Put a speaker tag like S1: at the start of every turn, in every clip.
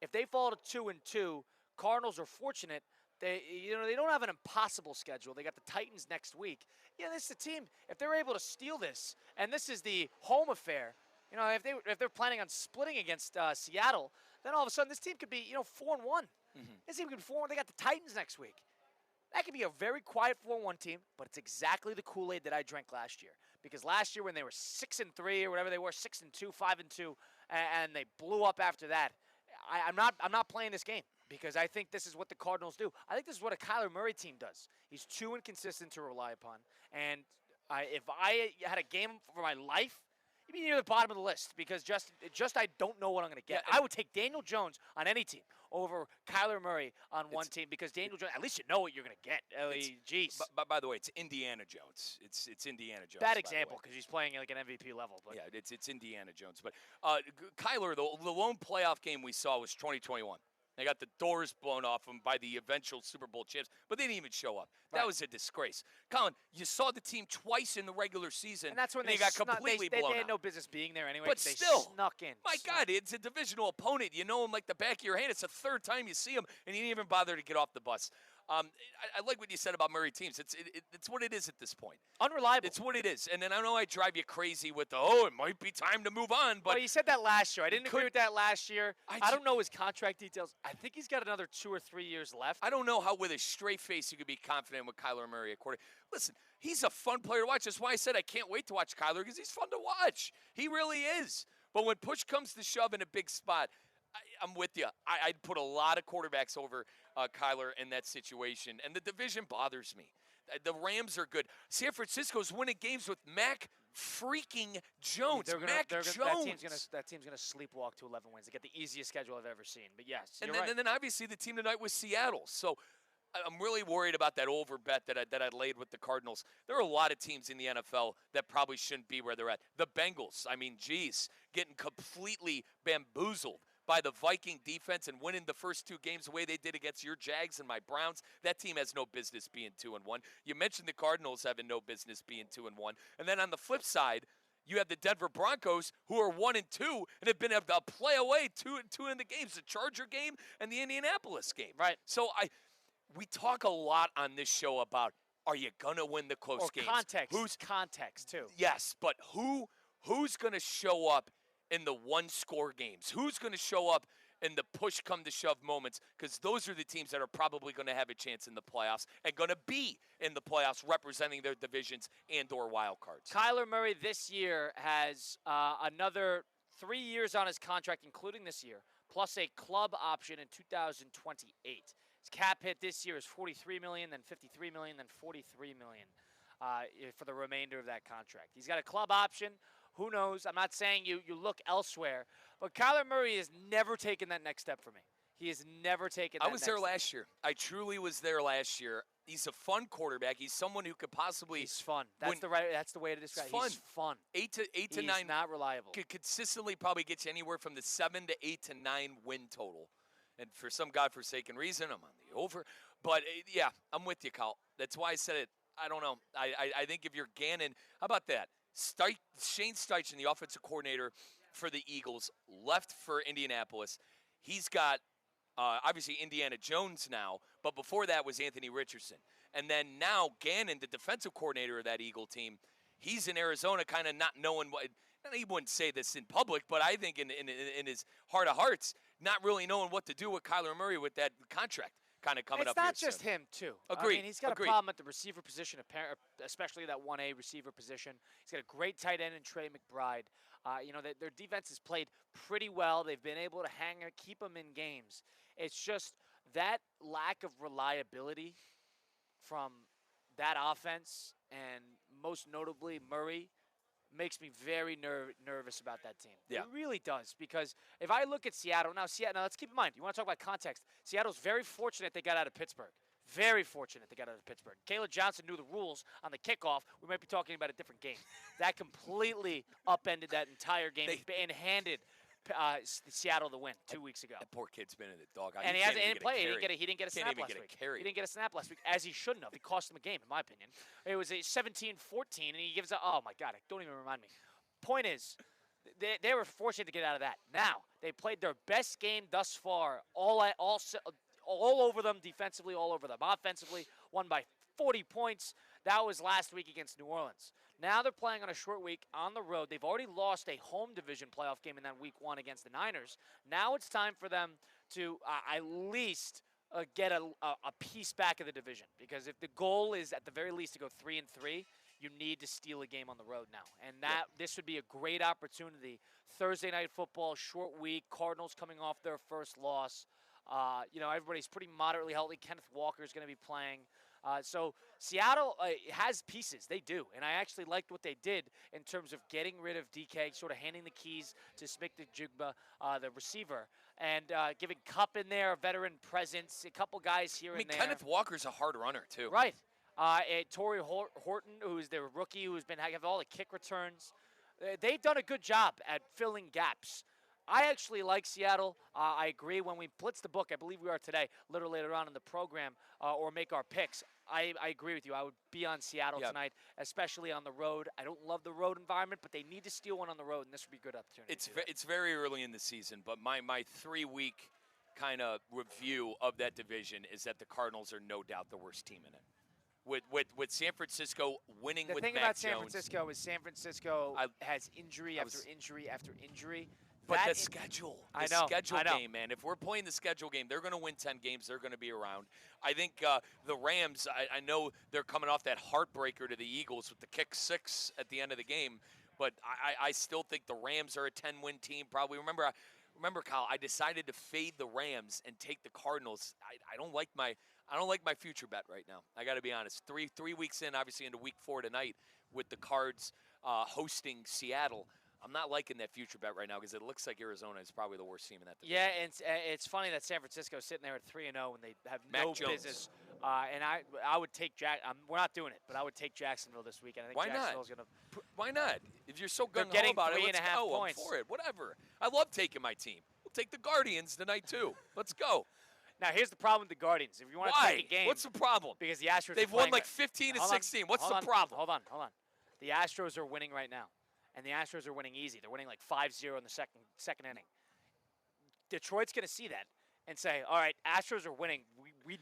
S1: If they fall to 2-2, Cardinals are fortunate. They don't have an impossible schedule. They got the Titans next week. Yeah, this is a team. If they're able to steal this, and this is the home affair, if they're planning on splitting against Seattle, then all of a sudden this team could be 4-1. This team could be 4-1. They got the Titans next week. That could be a very quiet 4-1 team, but it's exactly the Kool-Aid that I drank last year. Because last year when they were 6-3 or whatever they were, 6-2, 5-2, and they blew up after that, I'm not playing this game because I think this is what the Cardinals do. I think this is what a Kyler Murray team does. He's too inconsistent to rely upon. And if I had a game for my life, you'd be near the bottom of the list because just I don't know what I'm going to get. I would take Daniel Jones on any team over Kyler Murray on one team because Daniel Jones, at least you know what you're going to get. Jeez.
S2: But by the way, it's Indiana Jones. It's Indiana Jones.
S1: Bad example because he's playing like an MVP level. But.
S2: Yeah, it's Indiana Jones. But Kyler, the lone playoff game we saw was 2021. They got the doors blown off them by the eventual Super Bowl champs, but they didn't even show up. That was a disgrace. Colin, you saw the team twice in the regular season,
S1: and that's when
S2: they got completely blown out.
S1: They had no business being there anyway.
S2: But
S1: they
S2: still,
S1: snuck in.
S2: My God, it's a divisional opponent. You know him like the back of your hand. It's the third time you see him, and he didn't even bother to get off the bus. I like what you said about Murray teams. It's what it is at this point.
S1: Unreliable.
S2: It's what it is. And then I know I drive you crazy with it might be time to move on. But
S1: well, you said that last year. I didn't agree with that last year. I don't know his contract details. I think he's got another 2 or 3 years left.
S2: I don't know how with a straight face you could be confident with Kyler Murray. Listen, he's a fun player to watch. That's why I said I can't wait to watch Kyler because he's fun to watch. He really is. But when push comes to shove in a big spot, I'm with you. I'd put a lot of quarterbacks over Kyler in that situation, and the division bothers me. The Rams are good. San Francisco's winning games with Mac freaking Jones.
S1: That team's gonna sleepwalk to 11 wins. They get the easiest schedule I've ever seen. But yes,
S2: and then obviously the team tonight was Seattle. So I'm really worried about that over bet that I laid with the Cardinals. There are a lot of teams in the NFL that probably shouldn't be where they're at. The Bengals, getting completely bamboozled by the Viking defense and winning the first 2 games the way they did against your Jags and my Browns. That team has no business being 2-1. You mentioned the Cardinals having no business being 2-1. And then on the flip side, you have the Denver Broncos who are 1-2 and have been able to play away 2 in the games, the Charger game and the Indianapolis game.
S1: Right.
S2: So we talk a lot on this show about, are you going to win the close games?
S1: Context. Who's context, too.
S2: Yes, but who's going to show up in the one-score games? Who's going to show up in the push-come-to-shove moments? Because those are the teams that are probably going to have a chance in the playoffs and going to be in the playoffs representing their divisions and or wild cards.
S1: Kyler Murray this year has another 3 years on his contract, including this year, plus a club option in 2028. His cap hit this year is $43 million, then $53 million, then $43 million for the remainder of that contract. He's got a club option. Who knows? I'm not saying you look elsewhere, but Kyler Murray has never taken that next step for me. He has never taken that next step.
S2: I was there last year. I truly was there last year. He's a fun quarterback. He's someone who could possibly.
S1: He's fun. That's the way to describe it. He's fun.
S2: 8 to 9.
S1: He's not reliable.
S2: Could consistently probably get you anywhere from the 7 to 8 to 9 win total. And for some godforsaken reason, I'm on the over. But yeah, I'm with you, Kyle. That's why I said it. I don't know. I think if you're Gannon, how about that? Shane Steichen, the offensive coordinator for the Eagles, left for Indianapolis. He's got obviously Indiana Jones now, but before that was Anthony Richardson. And then now Gannon, the defensive coordinator of that Eagle team, he's in Arizona kind of not knowing what – he wouldn't say this in public, but I think in his heart of hearts, not really knowing what to do with Kyler Murray with that contract kind of coming up here
S1: It's not just
S2: soon.
S1: him, too.
S2: Agreed.
S1: I mean, he's got a problem at the receiver position, especially that 1A receiver position. He's got a great tight end in Trey McBride. Their defense has played pretty well. They've been able to keep them in games. It's just that lack of reliability from that offense, and most notably Murray, makes me very nervous about that team.
S2: Yeah.
S1: It really does, because if I look at Seattle, now let's keep in mind, you want to talk about context, Seattle's very fortunate they got out of Pittsburgh. Very fortunate they got out of Pittsburgh. Caleb Johnson knew the rules on the kickoff. We might be talking about a different game. That completely upended that entire game and handed Seattle the win 2 weeks ago.
S2: That poor kid's been in the dog.
S1: And he hasn't played. He didn't get a snap last week.
S2: He
S1: didn't get a snap last week, as he shouldn't have. He cost him a game, in my opinion. It was a 17-14, and he gives a – oh, my God, don't even remind me. Point is, they were fortunate to get out of that. Now, they played their best game thus far, all over them defensively, all over them offensively, won by 40 points. That was last week against New Orleans. Now they're playing on a short week on the road. They've already lost a home division playoff game in that week 1 against the Niners. Now it's time for them to at least get a piece back of the division, because if the goal is at the very least to go 3-3, you need to steal a game on the road now, and this would be a great opportunity. Thursday night football, short week. Cardinals coming off their first loss. Everybody's pretty moderately healthy. Kenneth Walker is going to be playing. So Seattle has pieces. They do. And I actually liked what they did in terms of getting rid of DK, sort of handing the keys to Smith-Njigba, the receiver, and giving Kupp in there, a veteran presence, a couple guys here and there.
S2: Kenneth Walker's a hard runner, too.
S1: Right. Torrey Horton, who's their rookie, who's been having all the kick returns. They've done a good job at filling gaps. I actually like Seattle. I agree. When we blitz the book, I believe we are today, a little later on in the program, or make our picks, I agree with you. I would be on Seattle tonight, especially on the road. I don't love the road environment, but they need to steal one on the road, and this would be a good opportunity.
S2: It's very early in the season, but my 3-week kind of review of that division is that the Cardinals are no doubt the worst team in it. With San Francisco winning with Mac Jones.
S1: The thing about San Francisco is San Francisco has injury after injury after injury.
S2: But the schedule, schedule game, man. If we're playing the schedule game, they're going to win 10 games. They're going to be around. I think the Rams, I know they're coming off that heartbreaker to the Eagles with the kick 6 at the end of the game, but I still think the Rams are a 10-win team. Probably remember, Kyle, I decided to fade the Rams and take the Cardinals. I don't like my future bet right now. I got to be honest. Three weeks in, obviously into week 4 tonight with the Cards hosting Seattle. I'm not liking that future bet right now because it looks like Arizona is probably the worst team in that division.
S1: Yeah, and it's funny that San Francisco is sitting there at 3-0 and they have no business. And I would take we're not doing it, but I would take Jacksonville this weekend. I think Jacksonville's going to.
S2: Why not? If you're so good
S1: about
S2: it, let's go.
S1: Points.
S2: I'm for it. Whatever. I love taking my team. We'll take the Guardians tonight too. Let's go.
S1: Now, here's the problem with the Guardians. If you want to take a game.
S2: What's the problem?
S1: Because the Astros
S2: They've won like 15 to 16. What's the problem?
S1: Hold on. The Astros are winning right now. And the Astros are winning easy. They're winning like 5-0 in the second inning. Detroit's going to see that and say, all right, Astros are winning. We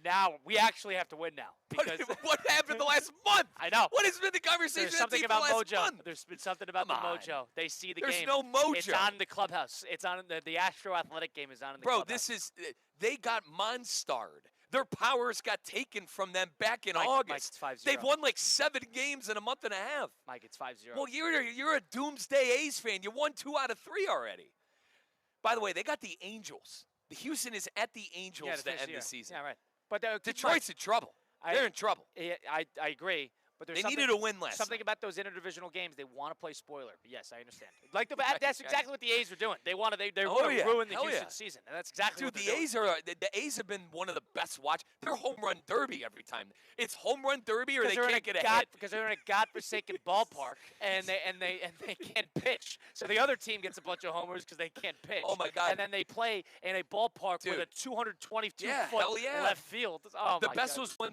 S1: actually have to win now. Because
S2: what happened the last month?
S1: I know.
S2: What has been the conversation?
S1: There's something about mojo.
S2: Month?
S1: There's been something about the mojo. They see the
S2: game.
S1: There's
S2: no mojo.
S1: It's on the clubhouse. It's on the Astro Athletic game is on in the clubhouse.
S2: They got Monstarred. Their powers got taken from them back in August.
S1: Mike, it's 5-0.
S2: They've won like 7 games in a month and a half.
S1: Mike, it's 5-0.
S2: Well, you're a doomsday A's fan. You won 2 out of 3 already. By the way, they got the Angels. The Houston is at the Angels to end the season.
S1: Yeah, right. But
S2: Detroit's in trouble. They're in trouble.
S1: I agree. But
S2: they needed a win last
S1: Something
S2: night.
S1: about those interdivisional games, they want to play spoiler. But yes, I understand. That's exactly what the A's are doing. They want to ruin the Houston season, and that's exactly what they're doing.
S2: The A's have been one of the best watch. They're home run derby every time. It's home run derby, or they can't get a hit
S1: because they're in a godforsaken ballpark and they can't pitch. So the other team gets a bunch of homers because they can't pitch.
S2: Oh my God!
S1: And then they play in a ballpark with a 222-foot left field. Oh
S2: the best was when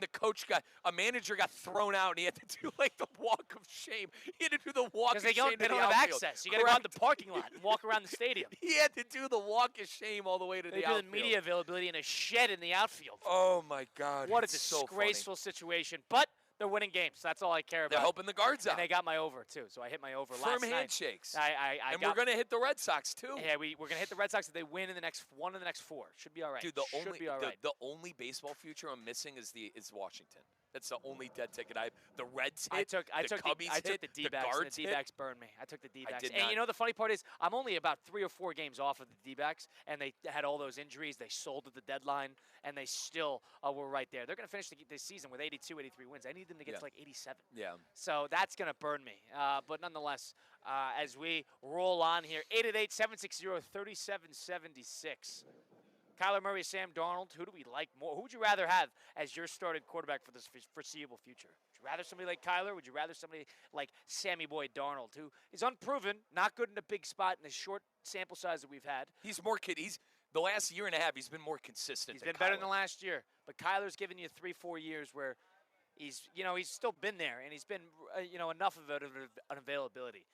S2: a manager got thrown out and he had to do like the walk of shame. He had to do the walk of shame.
S1: Because they don't have access. You got to go out the parking lot and walk around the stadium.
S2: He had to do the walk of shame all the way to the outfield.
S1: They do the media availability in a shed in the outfield.
S2: Oh my God!
S1: What a disgraceful situation. But they're winning games. That's all I care about.
S2: They're helping the Guards out.
S1: And they got my over too. So I hit my over last night.
S2: Firm handshakes.
S1: And
S2: we're going to hit the Red Sox too.
S1: Yeah, we're going to hit the Red Sox if they win in the next 4. Should be all right.
S2: Dude, the only baseball future I'm missing is Washington. That's the only dead ticket I have. The Reds hit. I took the
S1: D-backs. The D-backs burned me. I took the D-backs.
S2: And
S1: you know the funny part is I'm only about 3 or 4 games off of the D-backs, and they had all those injuries. They sold at the deadline, and they still were right there. They're going to finish the season with 82, 83 wins. I need them to get to like 87.
S2: Yeah.
S1: So that's going to burn me. But nonetheless, as we roll on here, 888-760-3776. Kyler Murray, Sam Darnold, who do we like more? Who would you rather have as your starting quarterback for this foreseeable future? Would you rather somebody like Kyler? Would you rather somebody like Sammy Boy Darnold, who is unproven, not good in a big spot in the short sample size that we've had?
S2: He's the last year and a half, he's been more consistent.
S1: He's been better than the last year. But Kyler's given you 3-4 years where he's still been there, and he's been, enough of an availability.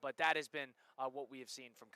S1: But that has been what we have seen from